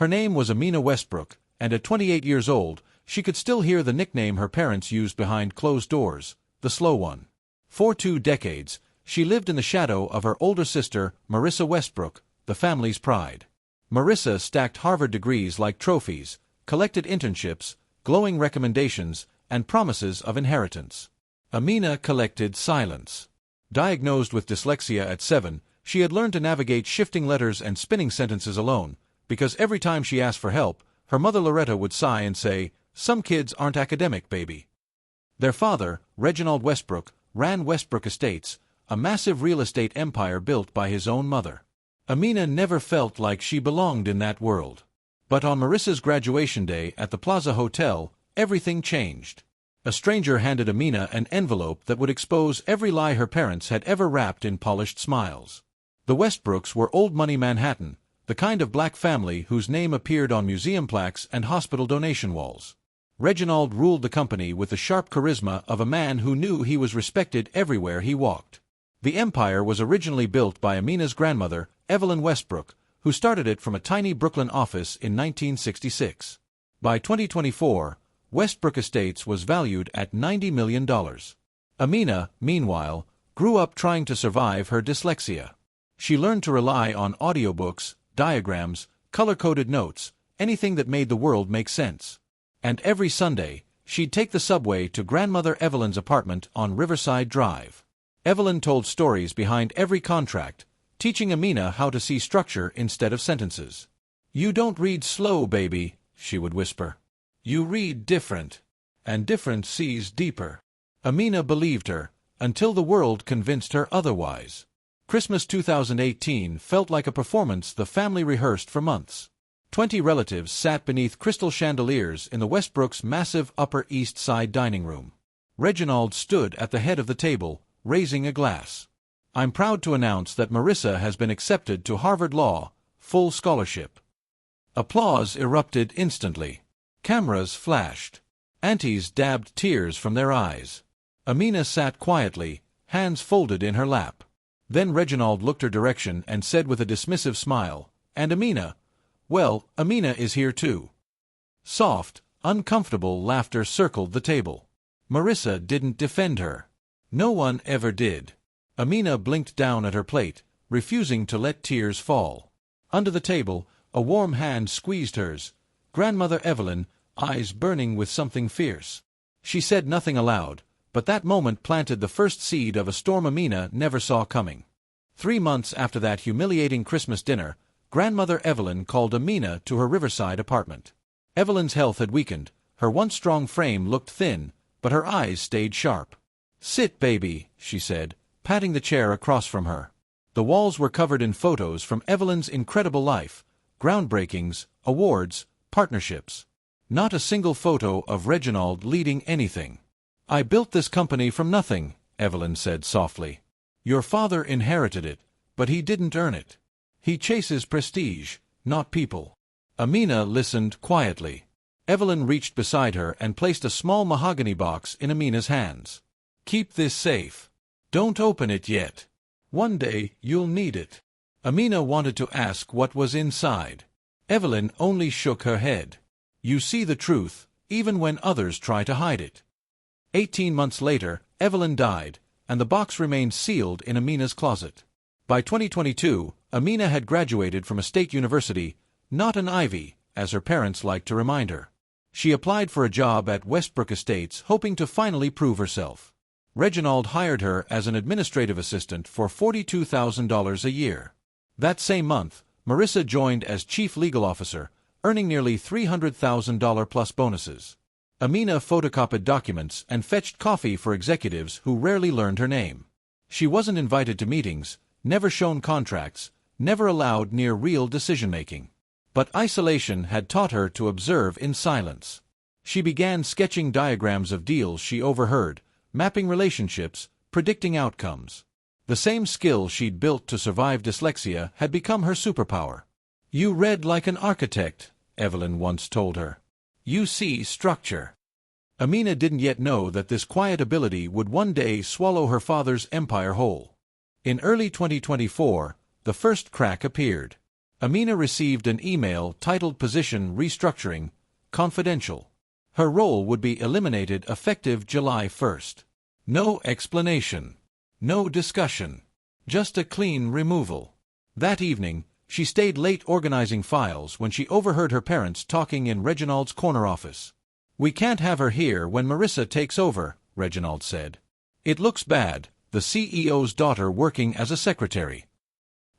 Her name was Amina Westbrook, and at 28 years old, she could still hear the nickname her parents used behind closed doors, the slow one. For 2 decades, she lived in the shadow of her older sister, Marissa Westbrook, the family's pride. Marissa stacked Harvard degrees like trophies, collected internships, glowing recommendations, and promises of inheritance. Amina collected silence. Diagnosed with dyslexia at 7, she had learned to navigate shifting letters and spinning sentences alone, because every time she asked for help, her mother Loretta would sigh and say, "Some kids aren't academic, baby." Their father, Reginald Westbrook, ran Westbrook Estates, a massive real estate empire built by his own mother. Amina never felt like she belonged in that world. But on Marissa's graduation day at the Plaza Hotel, everything changed. A stranger handed Amina an envelope that would expose every lie her parents had ever wrapped in polished smiles. The Westbrooks were old money Manhattan, the kind of black family whose name appeared on museum plaques and hospital donation walls. Reginald ruled the company with the sharp charisma of a man who knew he was respected everywhere he walked. The empire was originally built by Amina's grandmother, Evelyn Westbrook, who started it from a tiny Brooklyn office in 1966. By 2024, Westbrook Estates was valued at $90 million. Amina, meanwhile, grew up trying to survive her dyslexia. She learned to rely on audiobooks, diagrams, color-coded notes, anything that made the world make sense. And every Sunday, she'd take the subway to Grandmother Evelyn's apartment on Riverside Drive. Evelyn told stories behind every contract, teaching Amina how to see structure instead of sentences. "You don't read slow, baby," she would whisper. "You read different. And different sees deeper." Amina believed her, until the world convinced her otherwise. Christmas 2018 felt like a performance the family rehearsed for months. 20 relatives sat beneath crystal chandeliers in the Westbrooks' massive Upper East Side dining room. Reginald stood at the head of the table, raising a glass. "I'm proud to announce that Marissa has been accepted to Harvard Law, full scholarship." Applause erupted instantly. Cameras flashed. Aunties dabbed tears from their eyes. Amina sat quietly, hands folded in her lap. Then Reginald looked her direction and said with a dismissive smile, "And Amina? Well, Amina is here too." Soft, uncomfortable laughter circled the table. Marissa didn't defend her. No one ever did. Amina blinked down at her plate, refusing to let tears fall. Under the table, a warm hand squeezed hers. Grandmother Evelyn, eyes burning with something fierce. She said nothing aloud, but that moment planted the first seed of a storm Amina never saw coming. 3 months after that humiliating Christmas dinner, Grandmother Evelyn called Amina to her Riverside apartment. Evelyn's health had weakened, her once strong frame looked thin, but her eyes stayed sharp. "Sit, baby," she said, patting the chair across from her. The walls were covered in photos from Evelyn's incredible life, groundbreakings, awards, partnerships. Not a single photo of Reginald leading anything. "I built this company from nothing," Evelyn said softly. "Your father inherited it, but he didn't earn it. He chases prestige, not people." Amina listened quietly. Evelyn reached beside her and placed a small mahogany box in Amina's hands. "Keep this safe. Don't open it yet. One day you'll need it." Amina wanted to ask what was inside. Evelyn only shook her head. "You see the truth, even when others try to hide it." 18 months later, Evelyn died, and the box remained sealed in Amina's closet. By 2022, Amina had graduated from a state university, not an Ivy, as her parents liked to remind her. She applied for a job at Westbrook Estates, hoping to finally prove herself. Reginald hired her as an administrative assistant for $42,000 a year. That same month, Marissa joined as chief legal officer, earning nearly $300,000 plus bonuses. Amina photocopied documents and fetched coffee for executives who rarely learned her name. She wasn't invited to meetings, never shown contracts, never allowed near real decision-making. But isolation had taught her to observe in silence. She began sketching diagrams of deals she overheard, mapping relationships, predicting outcomes. The same skill she'd built to survive dyslexia had become her superpower. "You read like an architect," Evelyn once told her. "You see structure." Amina didn't yet know that this quiet ability would one day swallow her father's empire whole. In early 2024, the first crack appeared. Amina received an email titled Position Restructuring, Confidential. Her role would be eliminated effective July 1st. No explanation. No discussion. Just a clean removal. That evening, she stayed late organizing files when she overheard her parents talking in Reginald's corner office. "We can't have her here when Marissa takes over," Reginald said. "It looks bad, the CEO's daughter working as a secretary."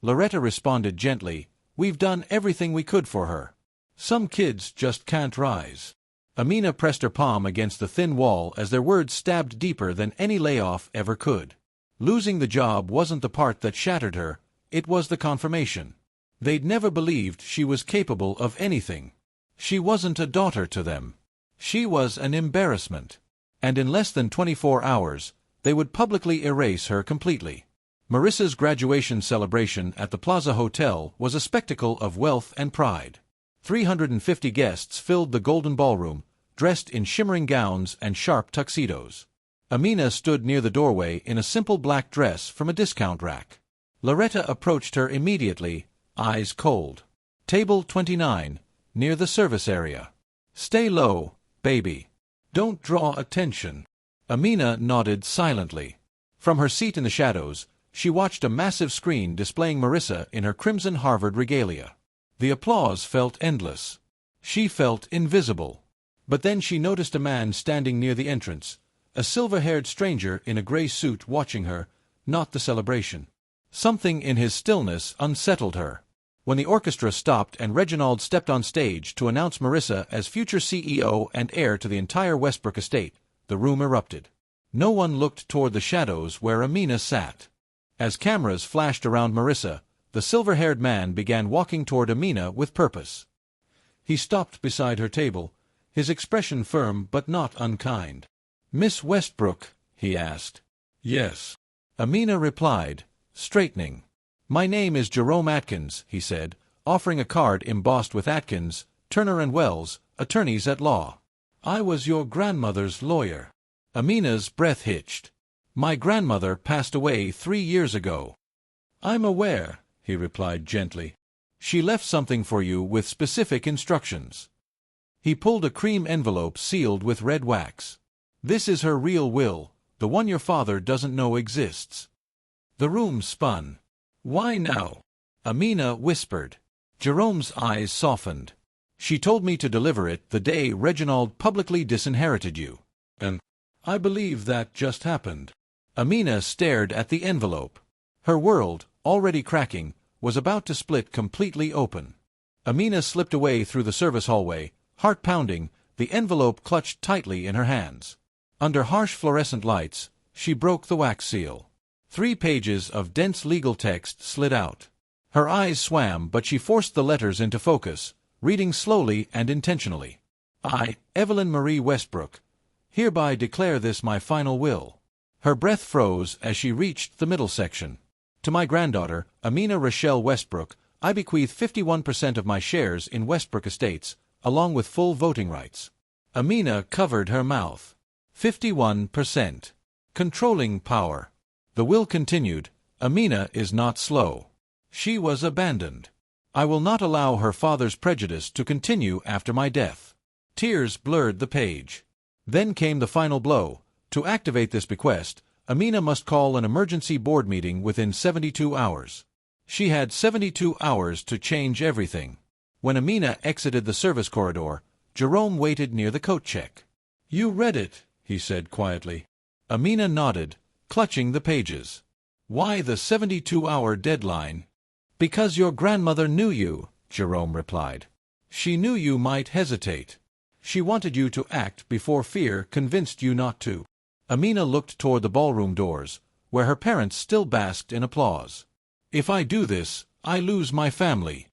Loretta responded gently, "We've done everything we could for her. Some kids just can't rise." Amina pressed her palm against the thin wall as their words stabbed deeper than any layoff ever could. Losing the job wasn't the part that shattered her, it was the confirmation. They'd never believed she was capable of anything. She wasn't a daughter to them. She was an embarrassment. And in less than 24 hours, they would publicly erase her completely. Marissa's graduation celebration at the Plaza Hotel was a spectacle of wealth and pride. 350 guests filled the Golden Ballroom, dressed in shimmering gowns and sharp tuxedos. Amina stood near the doorway in a simple black dress from a discount rack. Loretta approached her immediately, eyes cold. "Table 29, near the service area. Stay low, baby. Don't draw attention." Amina nodded silently. From her seat in the shadows, she watched a massive screen displaying Marissa in her crimson Harvard regalia. The applause felt endless. She felt invisible. But then she noticed a man standing near the entrance, a silver-haired stranger in a gray suit watching her, not the celebration. Something in his stillness unsettled her. When the orchestra stopped and Reginald stepped on stage to announce Marissa as future CEO and heir to the entire Westbrook estate, the room erupted. No one looked toward the shadows where Amina sat. As cameras flashed around Marissa, the silver-haired man began walking toward Amina with purpose. He stopped beside her table, his expression firm but not unkind. "Miss Westbrook?" he asked. "Yes," Amina replied, straightening. "My name is Jerome Atkins," he said, offering a card embossed with Atkins, Turner and Wells, attorneys at law. "I was your grandmother's lawyer." Amina's breath hitched. "My grandmother passed away 3 years ago." "I'm aware," he replied gently. "She left something for you with specific instructions." He pulled a cream envelope sealed with red wax. "This is her real will, the one your father doesn't know exists." The room spun. "Why now?" Amina whispered. Jerome's eyes softened. "She told me to deliver it the day Reginald publicly disinherited you. And I believe that just happened." Amina stared at the envelope. Her world, already cracking, was about to split completely open. Amina slipped away through the service hallway, heart pounding, the envelope clutched tightly in her hands. Under harsh fluorescent lights, she broke the wax seal. 3 pages of dense legal text slid out. Her eyes swam, but she forced the letters into focus, reading slowly and intentionally. "I, Evelyn Marie Westbrook, hereby declare this my final will." Her breath froze as she reached the middle section. "To my granddaughter, Amina Rochelle Westbrook, I bequeath 51% of my shares in Westbrook Estates, along with full voting rights." Amina covered her mouth. 51%. Controlling power. The will continued, "Amina is not slow. She was abandoned. I will not allow her father's prejudice to continue after my death." Tears blurred the page. Then came the final blow. To activate this bequest, Amina must call an emergency board meeting within 72 hours. She had 72 hours to change everything. When Amina exited the service corridor, Jerome waited near the coat check. "You read it," he said quietly. Amina nodded, clutching the pages. "Why the 72-hour deadline?" "Because your grandmother knew you," Jerome replied. "She knew you might hesitate. She wanted you to act before fear convinced you not to." Amina looked toward the ballroom doors, where her parents still basked in applause. "If I do this, I lose my family."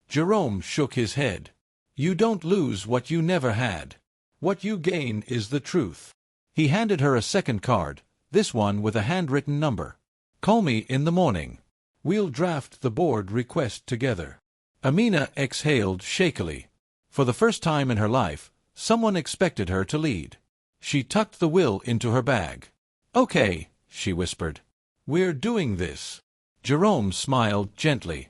Jerome shook his head. "You don't lose what you never had. What you gain is the truth." He handed her a second card, this one with a handwritten number. "Call me in the morning. We'll draft the board request together." Amina exhaled shakily. For the first time in her life, someone expected her to lead. She tucked the will into her bag. "Okay," she whispered. "We're doing this." Jerome smiled gently.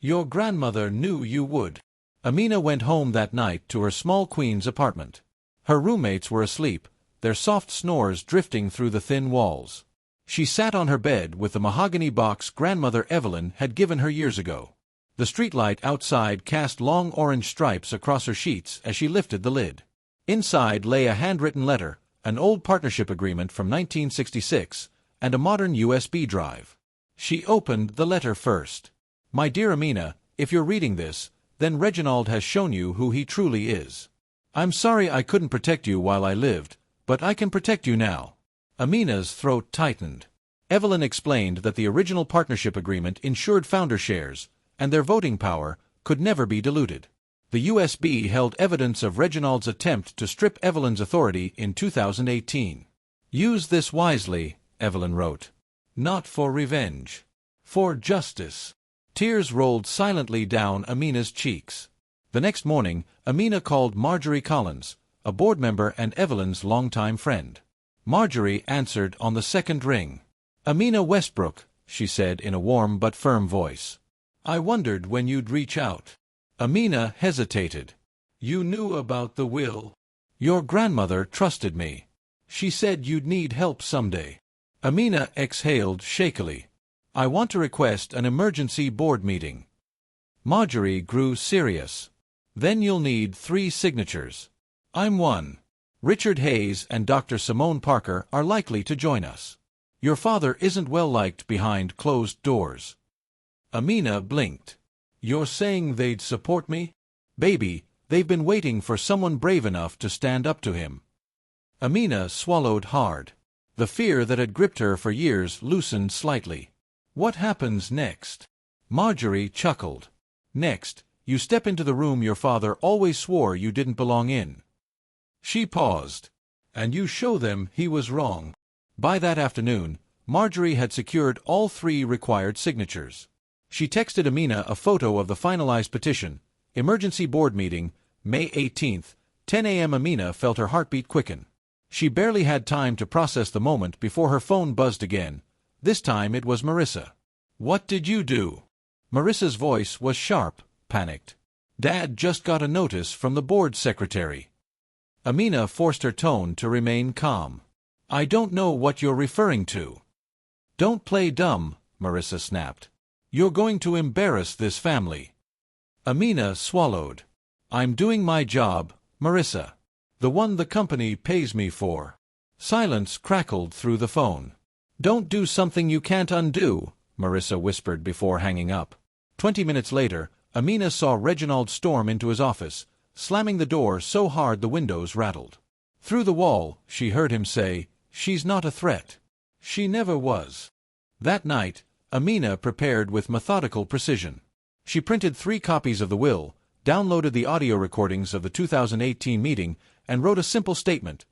Your grandmother knew you would. Amina went home that night to her small Queens apartment. Her roommates were asleep, their soft snores drifting through the thin walls. She sat on her bed with the mahogany box grandmother Evelyn had given her years ago. The streetlight outside cast long orange stripes across her sheets as she lifted the lid. Inside lay a handwritten letter, an old partnership agreement from 1966, and a modern USB drive. She opened the letter first. My dear Amina, if you're reading this, then Reginald has shown you who he truly is. I'm sorry I couldn't protect you while I lived, but I can protect you now. Amina's throat tightened. Evelyn explained that the original partnership agreement ensured founder shares, and their voting power could never be diluted. The USB held evidence of Reginald's attempt to strip Evelyn's authority in 2018. Use this wisely, Evelyn wrote. Not for revenge. For justice. Tears rolled silently down Amina's cheeks. The next morning, Amina called Marjorie Collins, a board member and Evelyn's longtime friend. Marjorie answered on the second ring. Amina Westbrook, she said in a warm but firm voice. I wondered when you'd reach out. Amina hesitated. You knew about the will. Your grandmother trusted me. She said you'd need help someday. Amina exhaled shakily. I want to request an emergency board meeting. Marjorie grew serious. Then you'll need 3 signatures. I'm one. Richard Hayes and Dr. Simone Parker are likely to join us. Your father isn't well liked behind closed doors. Amina blinked. You're saying they'd support me? Baby, they've been waiting for someone brave enough to stand up to him. Amina swallowed hard. The fear that had gripped her for years loosened slightly. What happens next? Marjorie chuckled. Next, you step into the room your father always swore you didn't belong in. She paused. And you show them he was wrong. By that afternoon, Marjorie had secured all 3 required signatures. She texted Amina a photo of the finalized petition. Emergency board meeting, May 18th, 10 a.m. Amina felt her heartbeat quicken. She barely had time to process the moment before her phone buzzed again. This time it was Marissa. What did you do? Marissa's voice was sharp, panicked. Dad just got a notice from the board secretary. Amina forced her tone to remain calm. I don't know what you're referring to. Don't play dumb, Marissa snapped. You're going to embarrass this family. Amina swallowed. I'm doing my job, Marissa. The one the company pays me for. Silence crackled through the phone. Don't do something you can't undo, Marissa whispered before hanging up. 20 minutes later, Amina saw Reginald storm into his office, slamming the door so hard the windows rattled. Through the wall, she heard him say, She's not a threat. She never was. That night, Amina prepared with methodical precision. She printed 3 copies of the will, downloaded the audio recordings of the 2018 meeting, and wrote a simple statement.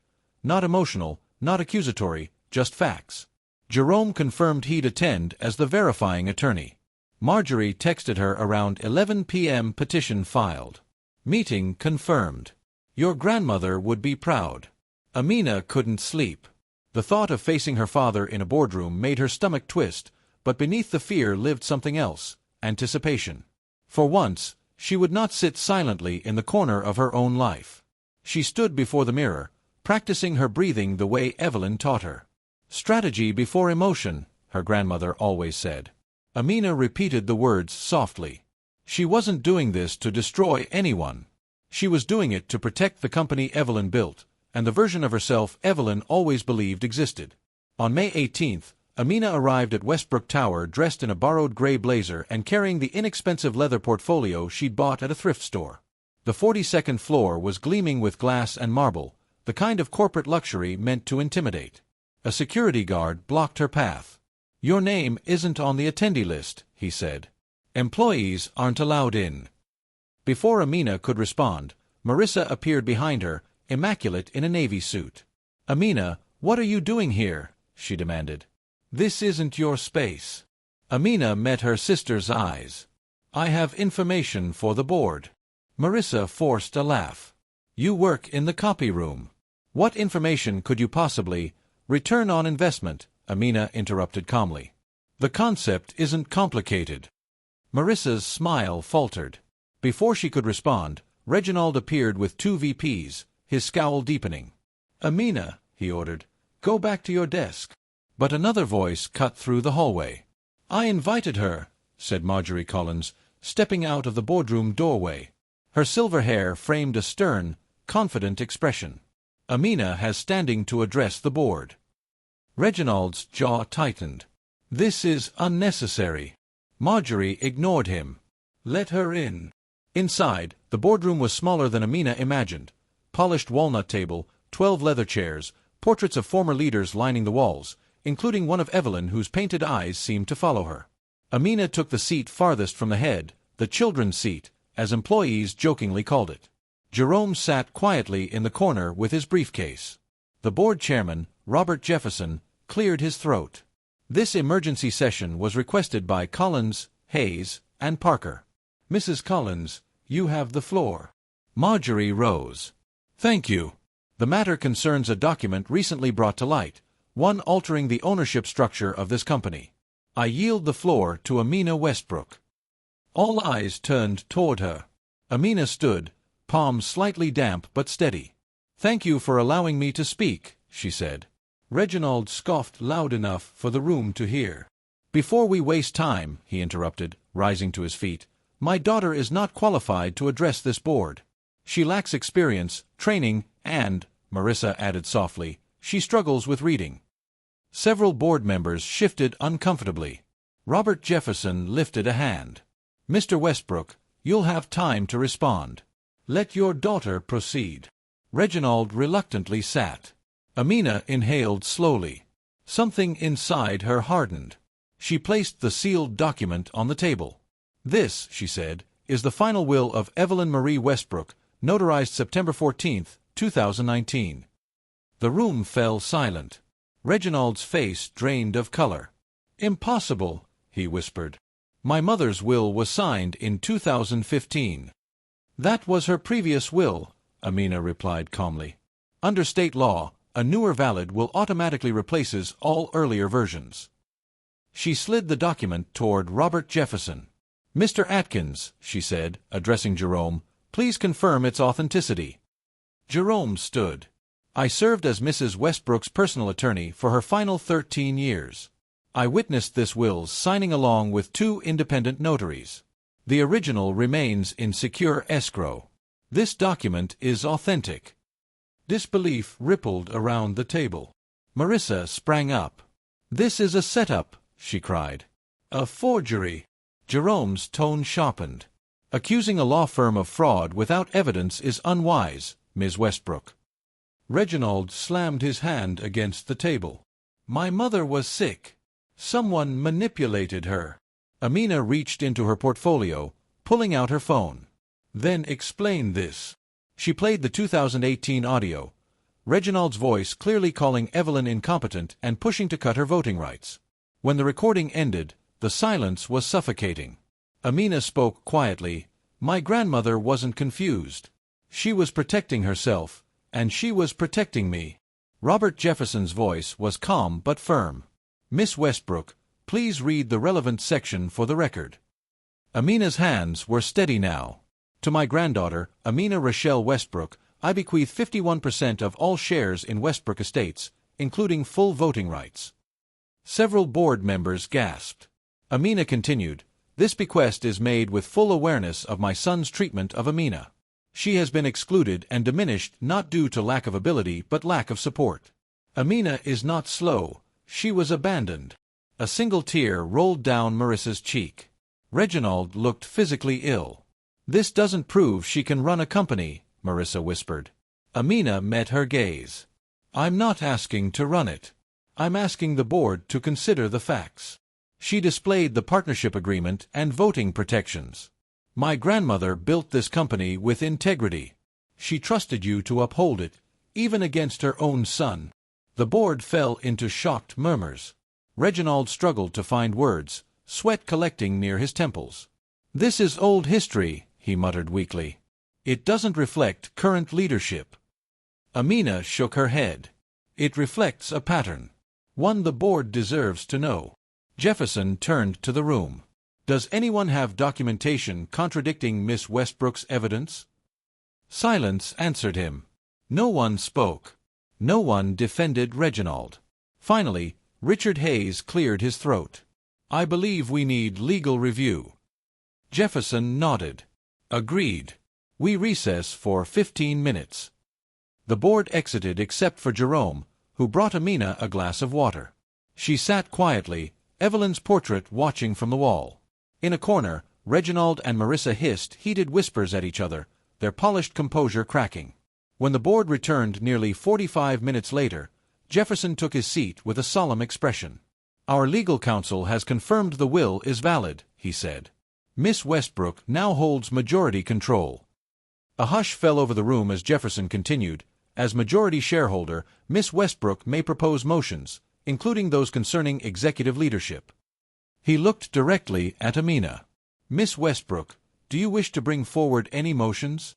Not emotional, not accusatory, just facts. Jerome confirmed he'd attend as the verifying attorney. Marjorie texted her around 11 p.m. petition filed. Meeting confirmed. Your grandmother would be proud. Amina couldn't sleep. The thought of facing her father in a boardroom made her stomach twist, but beneath the fear lived something else, anticipation. For once, she would not sit silently in the corner of her own life. She stood before the mirror, practicing her breathing the way Evelyn taught her. Strategy before emotion, her grandmother always said. Amina repeated the words softly. She wasn't doing this to destroy anyone. She was doing it to protect the company Evelyn built, and the version of herself Evelyn always believed existed. On May 18th, Amina arrived at Westbrook Tower dressed in a borrowed gray blazer and carrying the inexpensive leather portfolio she'd bought at a thrift store. The 42nd floor was gleaming with glass and marble, the kind of corporate luxury meant to intimidate. A security guard blocked her path. Your name isn't on the attendee list, he said. Employees aren't allowed in. Before Amina could respond, Marissa appeared behind her, immaculate in a navy suit. Amina, what are you doing here? She demanded. This isn't your space. Amina met her sister's eyes. I have information for the board. Marissa forced a laugh. You work in the copy room. What information could you possibly... Return on investment, Amina interrupted calmly. The concept isn't complicated. Marissa's smile faltered. Before she could respond, Reginald appeared with 2 VPs, his scowl deepening. "Amina," he ordered, "go back to your desk." But another voice cut through the hallway. "I invited her," said Marjorie Collins, stepping out of the boardroom doorway. Her silver hair framed a stern, confident expression. "Amina has standing to address the board." Reginald's jaw tightened. "This is unnecessary." Marjorie ignored him. "Let her in." Inside, the boardroom was smaller than Amina imagined. Polished walnut table, 12 leather chairs, portraits of former leaders lining the walls, including one of Evelyn whose painted eyes seemed to follow her. Amina took the seat farthest from the head, the children's seat, as employees jokingly called it. Jerome sat quietly in the corner with his briefcase. The board chairman, Robert Jefferson, cleared his throat. This emergency session was requested by Collins, Hayes, and Parker. "Mrs. Collins, you have the floor." Marjorie rose. "Thank you. The matter concerns a document recently brought to light, one altering the ownership structure of this company. I yield the floor to Amina Westbrook." All eyes turned toward her. Amina stood, palms slightly damp but steady. "Thank you for allowing me to speak," she said. Reginald scoffed loud enough for the room to hear. "Before we waste time," he interrupted, rising to his feet, "my daughter is not qualified to address this board. She lacks experience, training, and," Marissa added softly, "she struggles with reading." Several board members shifted uncomfortably. Robert Jefferson lifted a hand. "Mr. Westbrook, you'll have time to respond. Let your daughter proceed." Reginald reluctantly sat. Amina inhaled slowly. Something inside her hardened. She placed the sealed document on the table. "This," she said, "is the final will of Evelyn Marie Westbrook, notarized September 14, 2019. The room fell silent. Reginald's face drained of color. "Impossible," he whispered. "My mother's will was signed in 2015. "That was her previous will," Amina replied calmly. "Under state law, a newer valid will automatically replaces all earlier versions." She slid the document toward Robert Jefferson. "Mr. Atkins," she said, addressing Jerome, "please confirm its authenticity." Jerome stood. "I served as Mrs. Westbrook's personal attorney for her final 13 years. I witnessed this will's signing along with 2 independent notaries. The original remains in secure escrow. This document is authentic." Disbelief rippled around the table. Marissa sprang up. "This is a setup," she cried. "A forgery." Jerome's tone sharpened. "Accusing a law firm of fraud without evidence is unwise, Ms. Westbrook." Reginald slammed his hand against the table. "My mother was sick. Someone manipulated her." Amina reached into her portfolio, pulling out her phone. "Then explain this." She played the 2018 audio. Reginald's voice clearly calling Evelyn incompetent and pushing to cut her voting rights. When the recording ended, the silence was suffocating. Amina spoke quietly. "My grandmother wasn't confused. She was protecting herself, and she was protecting me." Robert Jefferson's voice was calm but firm. "Miss Westbrook, please read the relevant section for the record." Amina's hands were steady now. "To my granddaughter, Amina Rochelle Westbrook, I bequeath 51% of all shares in Westbrook Estates, including full voting rights." Several board members gasped. Amina continued, "This bequest is made with full awareness of my son's treatment of Amina. She has been excluded and diminished not due to lack of ability but lack of support. Amina is not slow. She was abandoned." A single tear rolled down Marissa's cheek. Reginald looked physically ill. "This doesn't prove she can run a company," Marissa whispered. Amina met her gaze. "I'm not asking to run it. I'm asking the board to consider the facts." She displayed the partnership agreement and voting protections. "My grandmother built this company with integrity. She trusted you to uphold it, even against her own son." The board fell into shocked murmurs. Reginald struggled to find words, sweat collecting near his temples. "This is old history," he muttered weakly. "It doesn't reflect current leadership." Amina shook her head. "It reflects a pattern. One the board deserves to know." Jefferson turned to the room. Does anyone have documentation contradicting Miss Westbrook's evidence? Silence answered him. No one spoke. No one defended Reginald. Finally, Richard Hayes cleared his throat. I believe we need legal review. Jefferson nodded. Agreed. We recess for 15 minutes. The board exited except for Jerome, who brought Amina a glass of water. She sat quietly, Evelyn's portrait watching from the wall. In a corner, Reginald and Marissa hissed heated whispers at each other, their polished composure cracking. When the board returned nearly 45 minutes later, Jefferson took his seat with a solemn expression. Our legal counsel has confirmed the will is valid, he said. Miss Westbrook now holds majority control. A hush fell over the room as Jefferson continued. As majority shareholder, Miss Westbrook may propose motions, including those concerning executive leadership. He looked directly at Amina. Miss Westbrook, do you wish to bring forward any motions?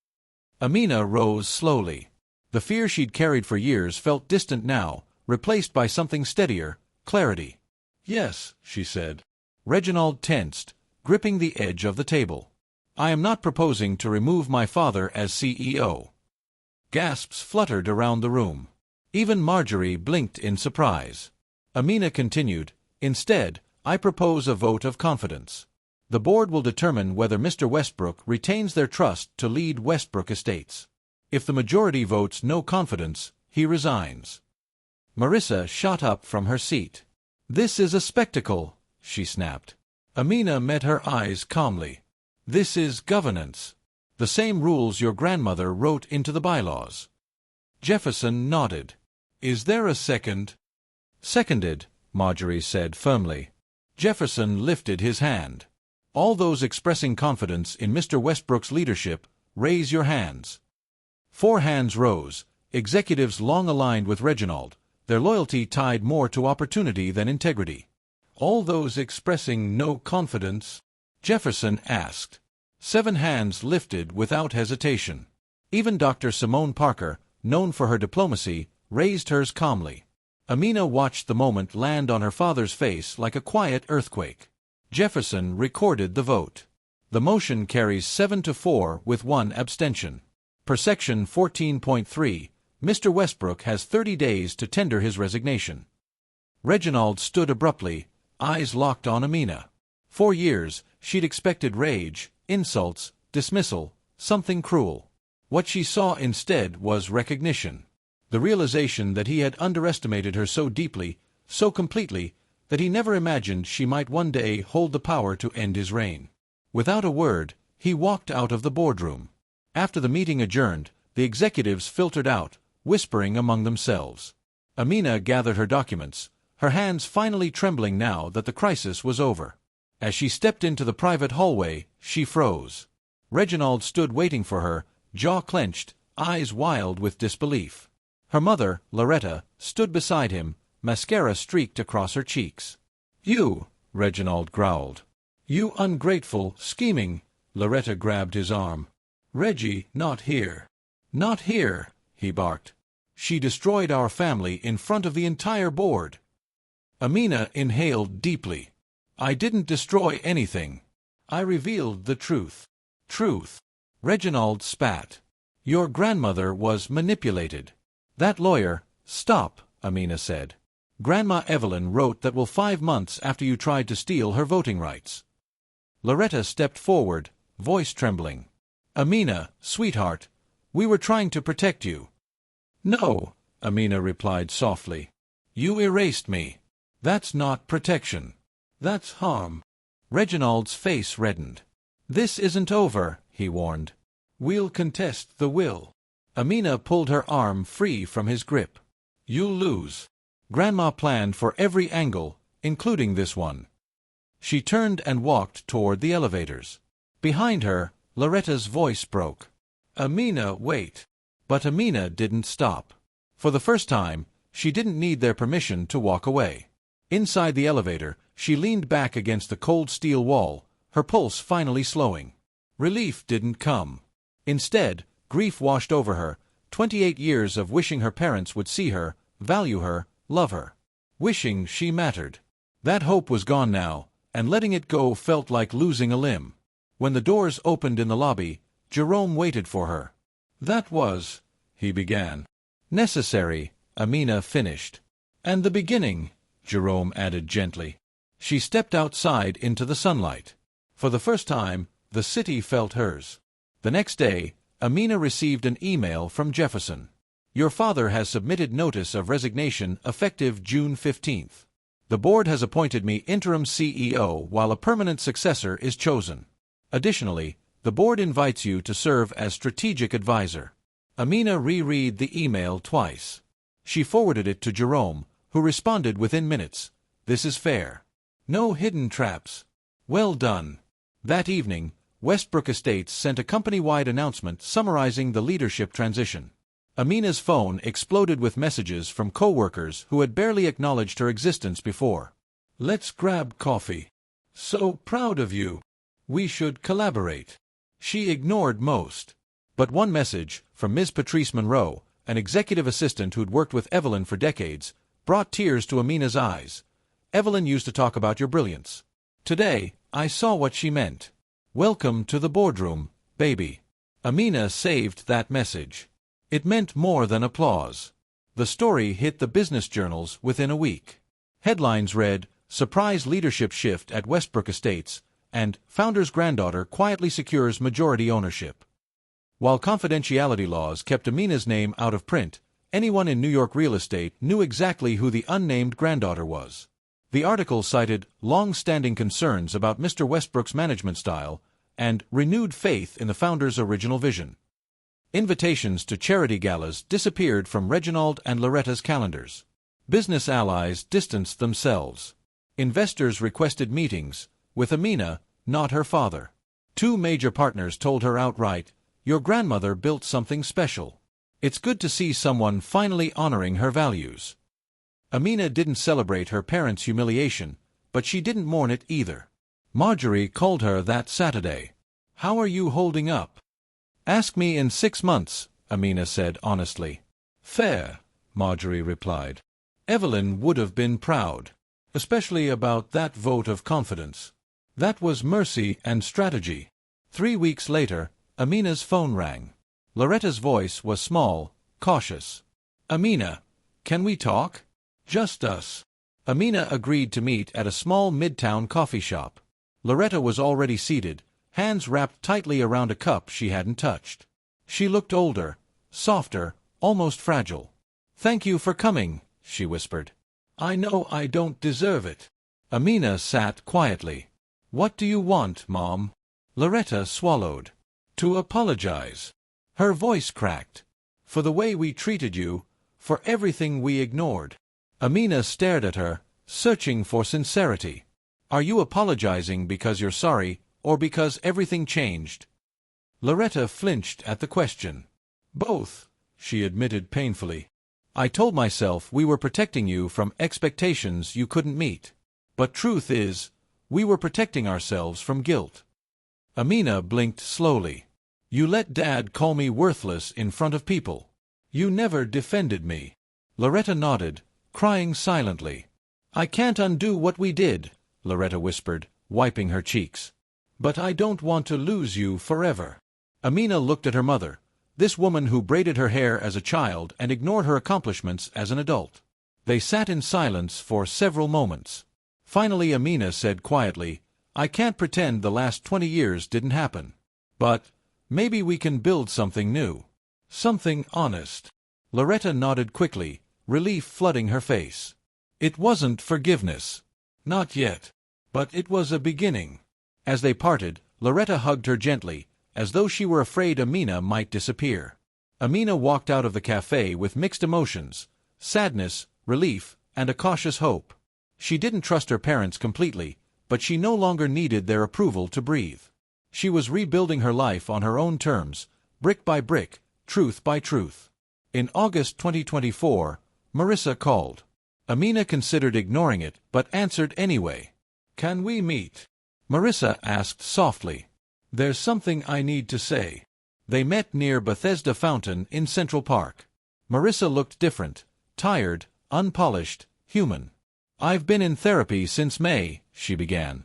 Amina rose slowly. The fear she'd carried for years felt distant now, replaced by something steadier, clarity. Yes, she said. Reginald tensed, gripping the edge of the table. I am not proposing to remove my father as CEO. Gasps fluttered around the room. Even Marjorie blinked in surprise. Amina continued, Instead, I propose a vote of confidence. The board will determine whether Mr. Westbrook retains their trust to lead Westbrook Estates. If the majority votes no confidence, he resigns. Marissa shot up from her seat. This is a spectacle, she snapped. Amina met her eyes calmly. This is governance. The same rules your grandmother wrote into the bylaws. Jefferson nodded. Is there a second? Seconded, Marjorie said firmly. Jefferson lifted his hand. All those expressing confidence in Mr. Westbrook's leadership, raise your hands. 4 hands rose, executives long aligned with Reginald, their loyalty tied more to opportunity than integrity. All those expressing no confidence? Jefferson asked. 7 hands lifted without hesitation. Even Dr. Simone Parker, known for her diplomacy, raised hers calmly. Amina watched the moment land on her father's face like a quiet earthquake. Jefferson recorded the vote. The motion carries 7-4 with 1 abstention. Per Section 14.3, Mr. Westbrook has 30 days to tender his resignation. Reginald stood abruptly, eyes locked on Amina. For years, she'd expected rage, insults, dismissal, something cruel. What she saw instead was recognition. The realization that he had underestimated her so deeply, so completely, that he never imagined she might one day hold the power to end his reign. Without a word, he walked out of the boardroom. After the meeting adjourned, the executives filtered out, whispering among themselves. Amina gathered her documents, her hands finally trembling now that the crisis was over. As she stepped into the private hallway, she froze. Reginald stood waiting for her, jaw clenched, eyes wild with disbelief. Her mother, Loretta, stood beside him, mascara streaked across her cheeks. You, Reginald growled. You ungrateful, scheming. Loretta grabbed his arm. Reggie, not here. Not here, he barked. She destroyed our family in front of the entire board. Amina inhaled deeply. I didn't destroy anything. I revealed the truth. Truth. Reginald spat. Your grandmother was manipulated. That lawyer— Stop, Amina said. Grandma Evelyn wrote that will 5 months after you tried to steal her voting rights. Loretta stepped forward, voice trembling. Amina, sweetheart, we were trying to protect you. No, Amina replied softly. You erased me. That's not protection. That's harm. Reginald's face reddened. This isn't over, he warned. We'll contest the will. Amina pulled her arm free from his grip. You'll lose. Grandma planned for every angle, including this one. She turned and walked toward the elevators. Behind her, Loretta's voice broke. Amina, wait. But Amina didn't stop. For the first time, she didn't need their permission to walk away. Inside the elevator, she leaned back against the cold steel wall, her pulse finally slowing. Relief didn't come. Instead, grief washed over her, 28 years of wishing her parents would see her, value her, love her. Wishing she mattered. That hope was gone now, and letting it go felt like losing a limb. When the doors opened in the lobby, Jerome waited for her. "That was," he began. "Necessary," Amina finished. "And the beginning," Jerome added gently. She stepped outside into the sunlight. For the first time, the city felt hers. The next day, Amina received an email from Jefferson. "Your father has submitted notice of resignation effective June 15th. The board has appointed me interim CEO while a permanent successor is chosen. Additionally, the board invites you to serve as strategic advisor." Amina reread the email twice. She forwarded it to Jerome, who responded within minutes. "This is fair. No hidden traps. Well done." That evening, Westbrook Estates sent a company-wide announcement summarizing the leadership transition. Amina's phone exploded with messages from co-workers who had barely acknowledged her existence before. "Let's grab coffee. So proud of you. We should collaborate." She ignored most. But one message, from Ms. Patrice Monroe, an executive assistant who'd worked with Evelyn for decades, brought tears to Amina's eyes. "Evelyn used to talk about your brilliance. Today, I saw what she meant. Welcome to the boardroom, baby." Amina saved that message. It meant more than applause. The story hit the business journals within a week. Headlines read, "Surprise leadership shift at Westbrook Estates," and "Founder's granddaughter quietly secures majority ownership." While confidentiality laws kept Amina's name out of print, anyone in New York real estate knew exactly who the unnamed granddaughter was. The article cited long-standing concerns about Mr. Westbrook's management style and renewed faith in the founder's original vision. Invitations to charity galas disappeared from Reginald and Loretta's calendars. Business allies distanced themselves. Investors requested meetings, with Amina, not her father. Two major partners told her outright, "Your grandmother built something special. It's good to see someone finally honoring her values." Amina didn't celebrate her parents' humiliation, but she didn't mourn it either. Marjorie called her that Saturday. "How are you holding up?" "Ask me in 6 months," Amina said honestly. "Fair," Marjorie replied. Evelyn would have been proud, especially about that vote of confidence. That was mercy and strategy. 3 weeks later, Amina's phone rang. Loretta's voice was small, cautious. "Amina, can we talk?" "Just us." Amina agreed to meet at a small midtown coffee shop. Loretta was already seated, hands wrapped tightly around a cup she hadn't touched. She looked older, softer, almost fragile. "Thank you for coming," she whispered. "I know I don't deserve it." Amina sat quietly. "What do you want, Mom?" Loretta swallowed. "To apologize." Her voice cracked. "For the way we treated you, for everything we ignored." Amina stared at her, searching for sincerity. "Are you apologizing because you're sorry, or because everything changed?" Loretta flinched at the question. "Both," she admitted painfully. "I told myself we were protecting you from expectations you couldn't meet. But truth is, we were protecting ourselves from guilt." Amina blinked slowly. "You let Dad call me worthless in front of people. You never defended me." Loretta nodded, crying silently. "I can't undo what we did," Loretta whispered, wiping her cheeks. "But I don't want to lose you forever." Amina looked at her mother, this woman who braided her hair as a child and ignored her accomplishments as an adult. They sat in silence for several moments. Finally Amina said quietly, "I can't pretend the last 20 years didn't happen. But maybe we can build something new. Something honest." Loretta nodded quickly, relief flooding her face. It wasn't forgiveness. Not yet. But it was a beginning. As they parted, Loretta hugged her gently, as though she were afraid Amina might disappear. Amina walked out of the cafe with mixed emotions, sadness, relief, and a cautious hope. She didn't trust her parents completely, but she no longer needed their approval to breathe. She was rebuilding her life on her own terms, brick by brick, truth by truth. In August 2024, Marissa called. Amina considered ignoring it, but answered anyway. "Can we meet?" Marissa asked softly. "There's something I need to say." They met near Bethesda Fountain in Central Park. Marissa looked different, tired, unpolished, human. "I've been in therapy since May," she began.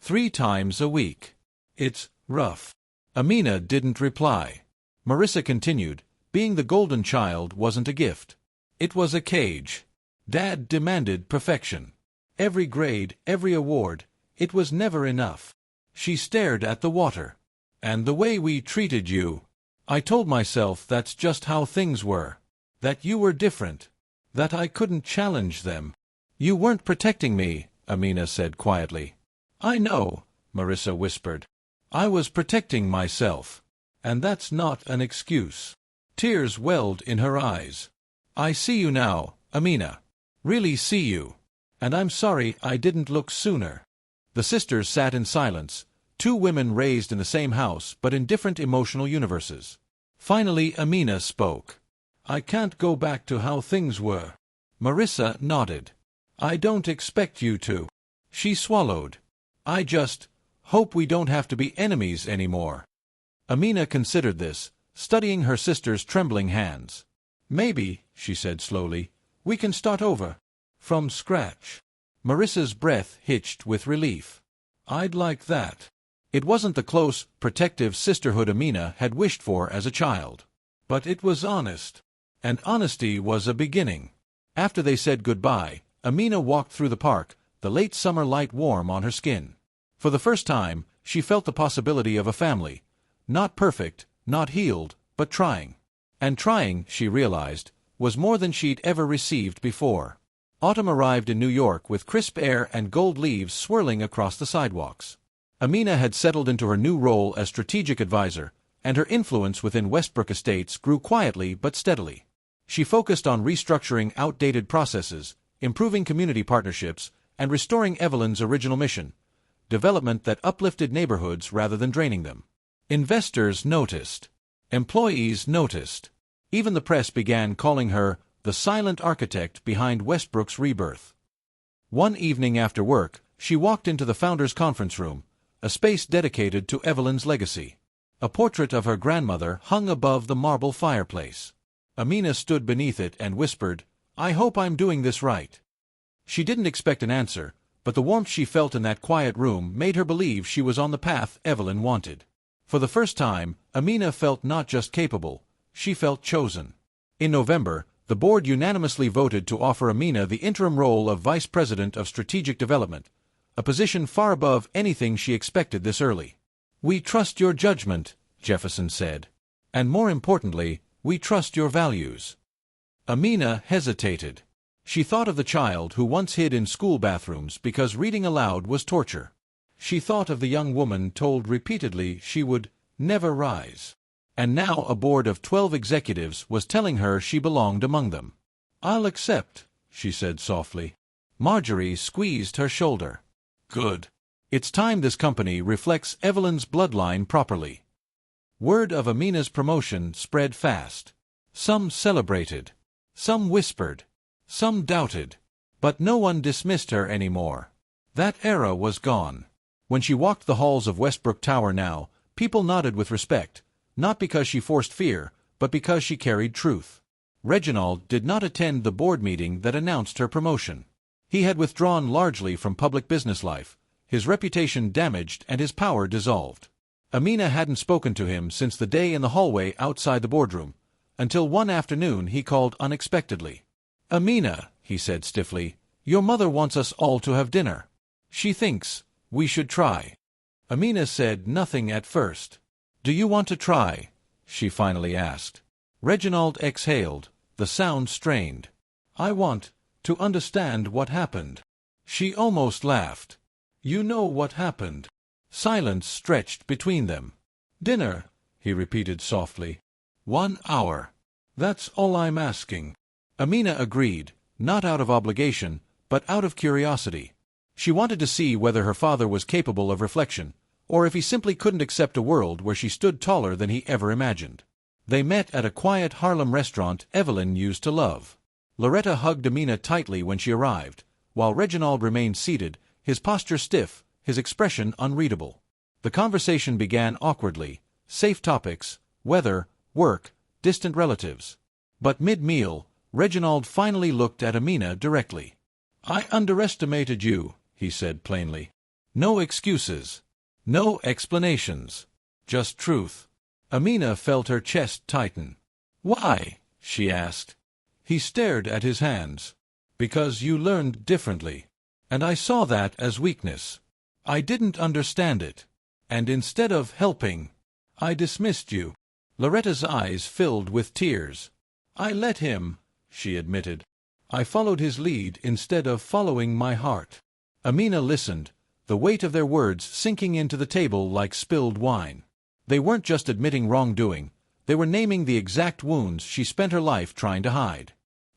3 times a week. It's rough. Amina didn't reply. Marissa continued, being the golden child wasn't a gift. It was a cage. Dad demanded perfection. Every grade, every award, it was never enough. She stared at the water. And the way we treated you. I told myself that's just how things were. That you were different. That I couldn't challenge them. You weren't protecting me, Amina said quietly. I know, Marissa whispered. I was protecting myself. And that's not an excuse. Tears welled in her eyes. I see you now, Amina. Really see you. And I'm sorry I didn't look sooner. The sisters sat in silence, 2 women raised in the same house but in different emotional universes. Finally Amina spoke. I can't go back to how things were. Marissa nodded. I don't expect you to. She swallowed. I just hope we don't have to be enemies anymore. Amina considered this, studying her sister's trembling hands. Maybe, she said slowly, we can start over. From scratch. Marissa's breath hitched with relief. I'd like that. It wasn't the close, protective sisterhood Amina had wished for as a child. But it was honest. And honesty was a beginning. After they said goodbye, Amina walked through the park, the late summer light warm on her skin. For the first time, she felt the possibility of a family. Not perfect, not healed, but trying. And trying, she realized, was more than she'd ever received before. Autumn arrived in New York with crisp air and gold leaves swirling across the sidewalks. Amina had settled into her new role as strategic advisor, and her influence within Westbrook Estates grew quietly but steadily. She focused on restructuring outdated processes, improving community partnerships, and restoring Evelyn's original mission, development that uplifted neighborhoods rather than draining them. Investors noticed. Employees noticed. Even the press began calling her the silent architect behind Westbrook's rebirth. One evening after work, she walked into the founders' conference room, a space dedicated to Evelyn's legacy. A portrait of her grandmother hung above the marble fireplace. Amina stood beneath it and whispered, I hope I'm doing this right. She didn't expect an answer, but the warmth she felt in that quiet room made her believe she was on the path Evelyn wanted. For the first time, Amina felt not just capable, she felt chosen. In November, the board unanimously voted to offer Amina the interim role of Vice President of Strategic Development, a position far above anything she expected this early. We trust your judgment, Jefferson said. And more importantly, we trust your values. Amina hesitated. She thought of the child who once hid in school bathrooms because reading aloud was torture. She thought of the young woman told repeatedly she would never rise. And now a board of 12 executives was telling her she belonged among them. I'll accept, she said softly. Marjorie squeezed her shoulder. Good. It's time this company reflects Evelyn's bloodline properly. Word of Amina's promotion spread fast. Some celebrated. Some whispered. Some doubted. But no one dismissed her anymore. That era was gone. When she walked the halls of Westbrook Tower now, people nodded with respect, not because she forced fear, but because she carried truth. Reginald did not attend the board meeting that announced her promotion. He had withdrawn largely from public business life, his reputation damaged and his power dissolved. Amina hadn't spoken to him since the day in the hallway outside the boardroom, until one afternoon he called unexpectedly. Amina, he said stiffly, your mother wants us all to have dinner. She thinks we should try. Amina said nothing at first. Do you want to try? She finally asked. Reginald exhaled, the sound strained. I want to understand what happened. She almost laughed. You know what happened. Silence stretched between them. Dinner, he repeated softly. 1 hour. That's all I'm asking. Amina agreed, not out of obligation, but out of curiosity. She wanted to see whether her father was capable of reflection, or if he simply couldn't accept a world where she stood taller than he ever imagined. They met at a quiet Harlem restaurant Evelyn used to love. Loretta hugged Amina tightly when she arrived, while Reginald remained seated, his posture stiff, his expression unreadable. The conversation began awkwardly, safe topics, weather, work, distant relatives. But mid-meal, Reginald finally looked at Amina directly. I underestimated you, he said plainly. No excuses. No explanations. Just truth. Amina felt her chest tighten. "Why?" she asked. He stared at his hands. "Because you learned differently. And I saw that as weakness. I didn't understand it. And instead of helping, I dismissed you." Loretta's eyes filled with tears. "I let him," she admitted. "I followed his lead instead of following my heart." Amina listened, the weight of their words sinking into the table like spilled wine. They weren't just admitting wrongdoing, they were naming the exact wounds she spent her life trying to hide.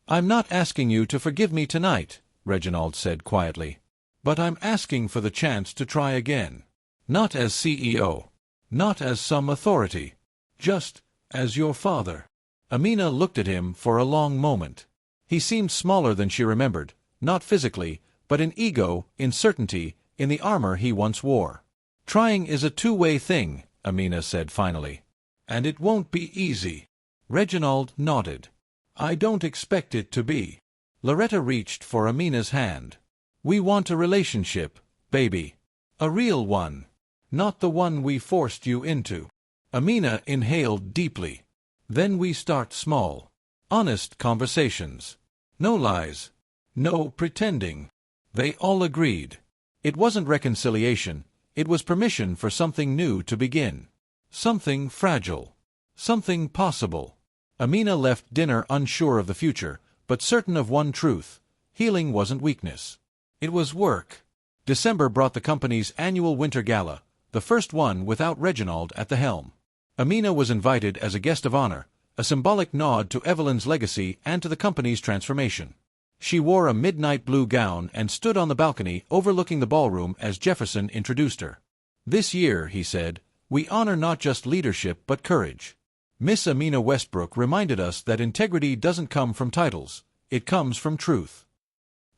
"I'm not asking you to forgive me tonight," Reginald said quietly. "But I'm asking for the chance to try again. Not as CEO. Not as some authority. Just as your father." Amina looked at him for a long moment. He seemed smaller than she remembered, not physically, but in ego, in certainty, in the armor he once wore. "Trying is a two-way thing," Amina said finally. "And it won't be easy." Reginald nodded. "I don't expect it to be." Loretta reached for Amina's hand. "We want a relationship, baby. A real one. Not the one we forced you into." Amina inhaled deeply. "Then we start small. Honest conversations. No lies. No pretending." They all agreed. It wasn't reconciliation, it was permission for something new to begin. Something fragile. Something possible. Amina left dinner unsure of the future, but certain of one truth: healing wasn't weakness. It was work. December brought the company's annual winter gala, the first one without Reginald at the helm. Amina was invited as a guest of honor, a symbolic nod to Evelyn's legacy and to the company's transformation. She wore a midnight blue gown and stood on the balcony overlooking the ballroom as Jefferson introduced her. "This year," he said, "we honor not just leadership but courage." Miss Amina Westbrook reminded us that integrity doesn't come from titles, it comes from truth.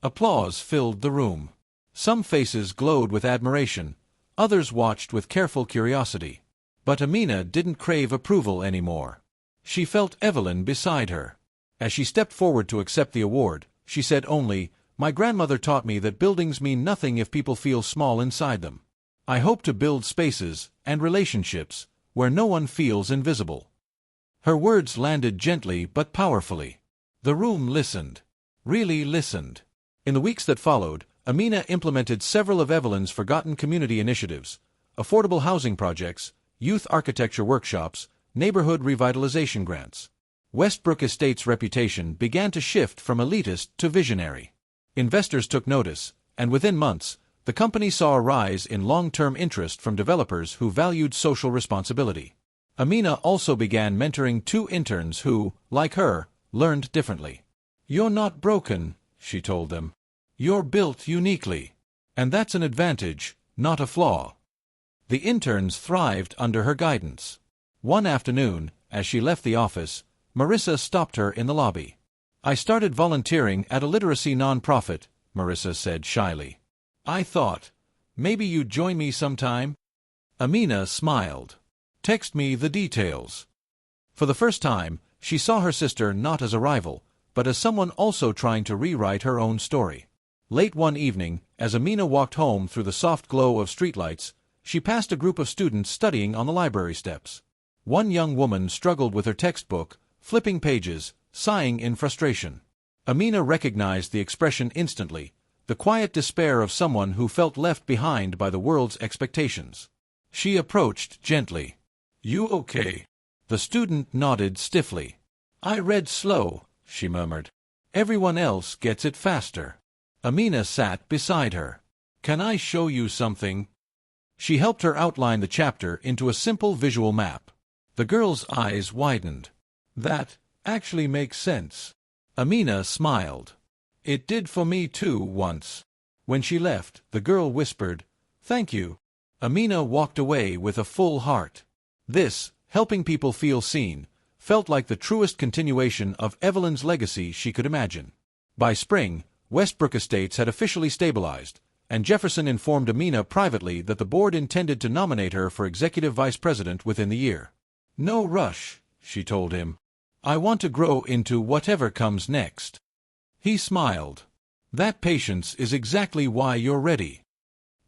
Applause filled the room. Some faces glowed with admiration, others watched with careful curiosity. But Amina didn't crave approval anymore. She felt Evelyn beside her. As she stepped forward to accept the award, she said only, "My grandmother taught me that buildings mean nothing if people feel small inside them. I hope to build spaces and relationships where no one feels invisible." Her words landed gently but powerfully. The room listened. Really listened. In the weeks that followed, Amina implemented several of Evelyn's forgotten community initiatives: affordable housing projects, youth architecture workshops, neighborhood revitalization grants. Westbrook Estates' reputation began to shift from elitist to visionary. Investors took notice, and within months, the company saw a rise in long-term interest from developers who valued social responsibility. Amina also began mentoring 2 interns who, like her, learned differently. "You're not broken," she told them. "You're built uniquely. And that's an advantage, not a flaw." The interns thrived under her guidance. One afternoon, as she left the office, Marissa stopped her in the lobby. "I started volunteering at a literacy nonprofit," Marissa said shyly. "I thought, maybe you'd join me sometime?" Amina smiled. "Text me the details." For the first time, she saw her sister not as a rival, but as someone also trying to rewrite her own story. Late one evening, as Amina walked home through the soft glow of streetlights, she passed a group of students studying on the library steps. One young woman struggled with her textbook, flipping pages, sighing in frustration. Amina recognized the expression instantly, the quiet despair of someone who felt left behind by the world's expectations. She approached gently. "You okay?" The student nodded stiffly. "I read slow," she murmured. "Everyone else gets it faster." Amina sat beside her. "Can I show you something?" She helped her outline the chapter into a simple visual map. The girl's eyes widened. "That actually makes sense." Amina smiled. "It did for me too, once." When she left, the girl whispered, "Thank you." Amina walked away with a full heart. This, helping people feel seen, felt like the truest continuation of Evelyn's legacy she could imagine. By spring, Westbrook Estates had officially stabilized, and Jefferson informed Amina privately that the board intended to nominate her for executive vice president within the year. "No rush," she told him. "I want to grow into whatever comes next." He smiled. "That patience is exactly why you're ready."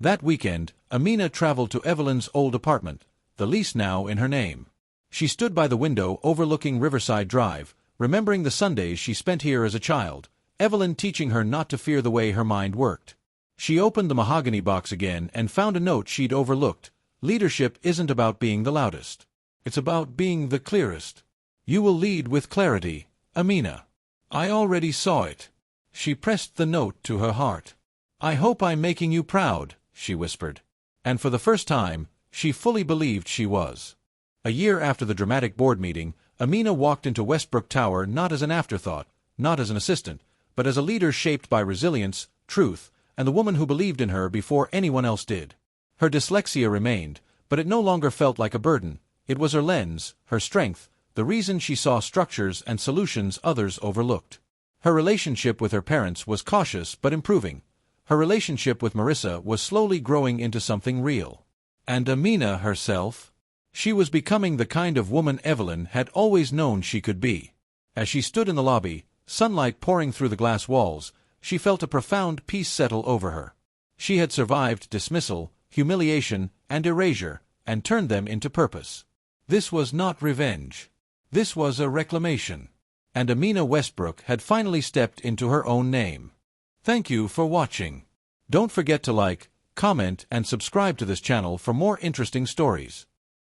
That weekend, Amina traveled to Evelyn's old apartment, the lease now in her name. She stood by the window overlooking Riverside Drive, remembering the Sundays she spent here as a child, Evelyn teaching her not to fear the way her mind worked. She opened the mahogany box again and found a note she'd overlooked. Leadership isn't about being the loudest. It's about being the clearest. You will lead with clarity, Amina. I already saw it. She pressed the note to her heart. I hope I'm making you proud, she whispered. And for the first time, she fully believed she was. A year after the dramatic board meeting, Amina walked into Westbrook Tower not as an afterthought, not as an assistant, but as a leader shaped by resilience, truth, and the woman who believed in her before anyone else did. Her dyslexia remained, but it no longer felt like a burden. It was her lens, her strength, the reason she saw structures and solutions others overlooked. Her relationship with her parents was cautious but improving. Her relationship with Marissa was slowly growing into something real. And Amina herself? She was becoming the kind of woman Evelyn had always known she could be. As she stood in the lobby, sunlight pouring through the glass walls, she felt a profound peace settle over her. She had survived dismissal, humiliation, and erasure, and turned them into purpose. This was not revenge. This was a reclamation. And Amina Westbrook had finally stepped into her own name. Thank you for watching. Don't forget to like, comment, and subscribe to this channel for more interesting stories.